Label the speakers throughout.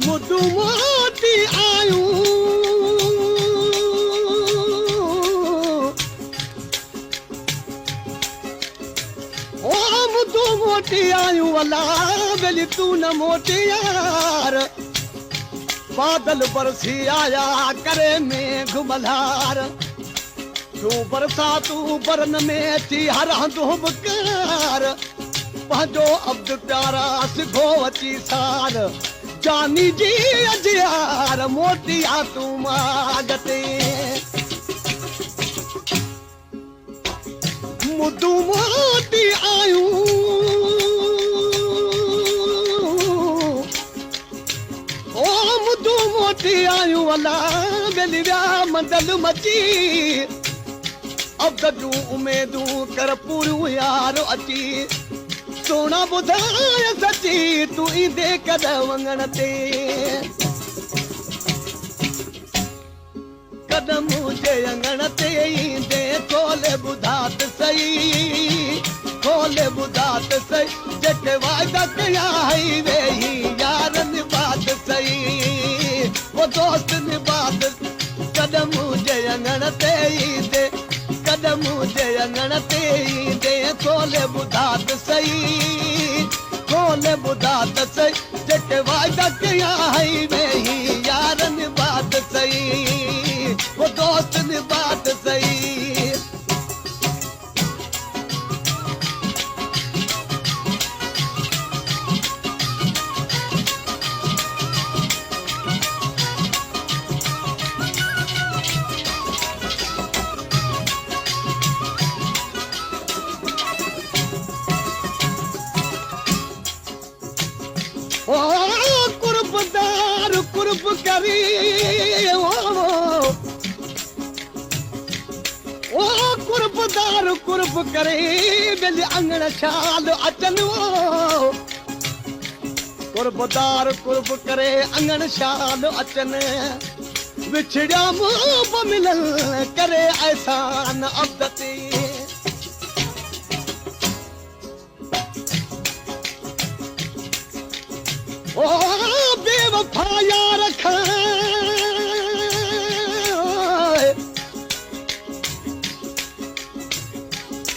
Speaker 1: मुदु मोटी आयूं ओ मुदु मोटी आयूं अला बेली तू न मोटी यार बादल बरसी आया करे में घुमलार तू बरसा तू बरन में थी हर हंधु बकार पंहिंजो अब्द प्यारा सिधो अची सार जानी जी अजियार मोटी आ तू मागते मुदु मोटी आयूं ओ मुदु मोटी आयूं अला बेली विया मंडल मची अब जूं उमेदूं कर पूरियूं यार अची सोना ॿुधाए सची तूं ईंदे कॾहिं वङण ते कदम मुंहिंजे अङण ते ईंदे खोले ॿुधात सही खोले ॿुधात सही जेके वाइदा कया हई वेही यार निभात सही वो दोस्त निभात कदम मुंहिंजे अङण ते ईंदे कदम मुंहिंजे अङण ते ईंदे खोले ॿुधात सही खोले ॿुधात सही जेके वाइदा कया हई वेही यार निभात सही वो दोस्त निभात सही ओ कुर्बदार कुर्ब करी ओ कुर्बदार कुर्ब करे बेली अंगण शाल अचन ओ कुर्बदार कुर्ब करे अंगण शाल अचन विछड़िया मुंह मिलल करे एहसान अब्दती ओ बेवफा यार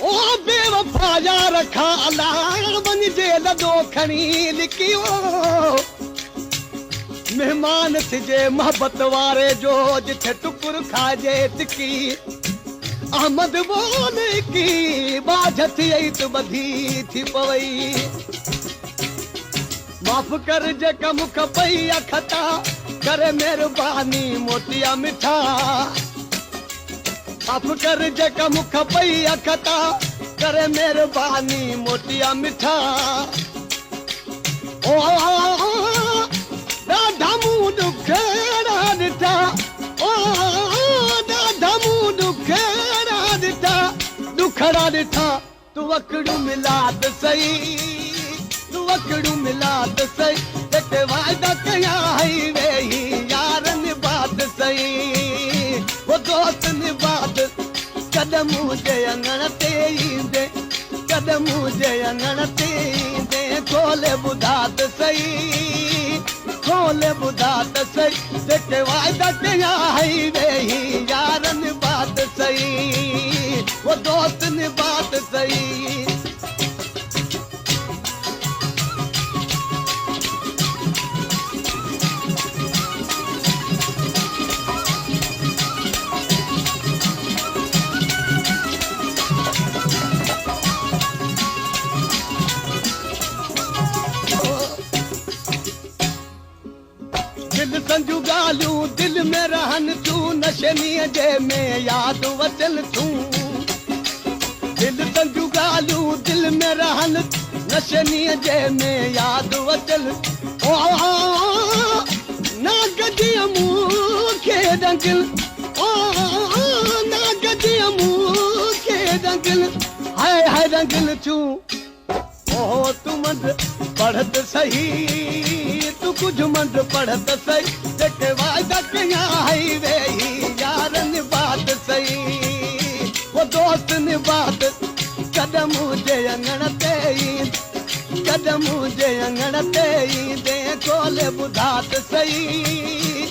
Speaker 1: ओ बेवफा यार खा अला वञ जेल दो खणी लिखियो मेहमान थिजे मोहब्बत वारे जो जिथे टुकुर खाजे तिकी अहमद बोल की बाझ थी त बधी थी पवई माफ़ कर जेका मुख पई अखता करे मेहरबानी मोटिया मिठा माफ़ कर जेका मुख पई अखता करे मेहरबानी मोटिया मिठा ओ ॾाढा मूं ॾुखड़ा ॾिठा ओ ॾाढा मूं ॾुखड़ा ॾिठा तूं वकड़ू मिलाद सही तूं वकड़ू मिलाद सही जेके वाइदा कया हई वेही यार निभात सही वो दोस्त निभात कदम मुंहिंजे अङण ते ईंदे कदम मुंहिंजे अङण ते ईंदे खोले ॿुधात सही खोले ॿुधात सही जेके वाइदा कया हई वेही यार निभात सही वो दोस्त निभात सही दिल संजू गालियूं दिल में रहन तूं नशनीअ जे में याद वचल तूं दिल संजू गालियूं दिल में रहन नशनीअ जे में याद वचल ओ ना गजीअ मूंखे रंगिल ओ ना गजीअ मूंखे रंगिल हाय हाय रंगिल तूं ओ तू मंद पढ़त सही तू कुछ मंद पढ़त सही जेके वाइदा कया हई वेही यार निभात सही वो दोस्त निभात कदम मुंहिंजे अङण ते ईंदे कदम मुंहिंजे अङण ते ईंदे कोले ॿुधात सही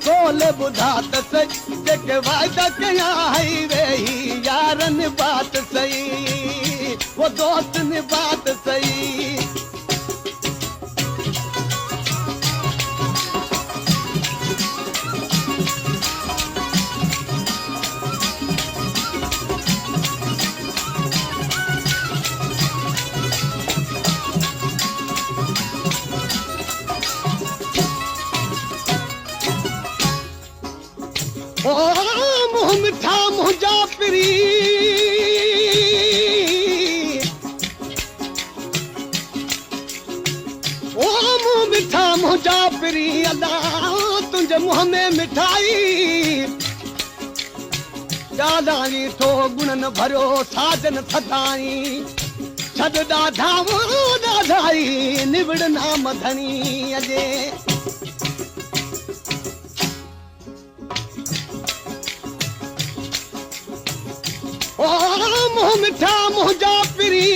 Speaker 1: कोले ॿुधात सही जेके वाइदा कया हई वेही यारनि बात सही वो दोस्तनि बात सही ओ मुँह मिठा मुंहिंजा पिरी ओ मुँह मिठा मुंहिंजा पिरी अल्लाह तुंहिंजे मुंहं में मिठाई ॾाढाई थो गुणनि भरियो साजन सदाई छॾ ॾाढा ॾाढाई निबिड़ नाम धणी अॼे ओ मुँह मिठा मुंहिंजा पिरी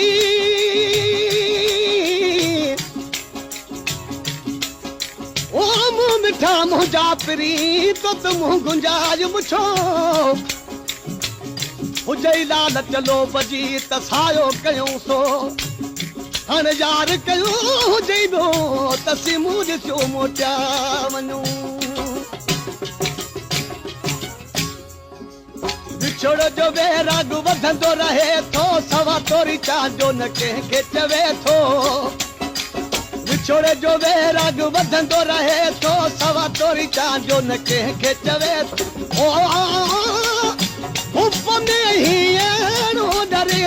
Speaker 1: ओ मुँह मिठा मुंहिंजा पिरी तो त मुंहुं गुंजाज मुछो हुजे लाल चलो बजी त सायो कयूं सो हाणे यार कयूं हुजे त सिमूं ॾिसियो मोटिया वञूं छोड़ो जो बेराग वधंदो रहे थो सवा तोरी चांजो न कंहिंखे चवे थो विछोड़े जो बेराग वधंदो रहे थो सवा तोरी चांजो न कंहिंखे चवे थो हुप में ही अहिड़ो डरे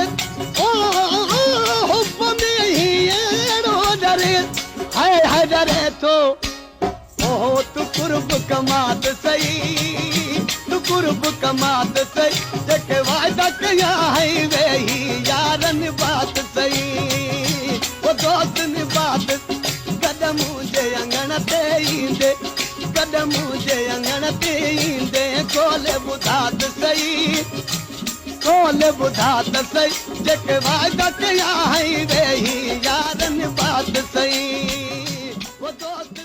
Speaker 1: हुप में ही अहिड़ो डरे हाय हाय डरे थो ओ तू कुर्ब कमात सही तू कुर्ब कमात सही जेके वाइदा कया हई वेही यारनि बात सही वो दोस्तनि बात कदम जे अंगण ते ईंदे कदम जे अंगण ते ईंदे कोले ॿुधात सही कोले ॿुधात सही जेके वाइदा कया हई वेही यारनि बात सही वो दोस्त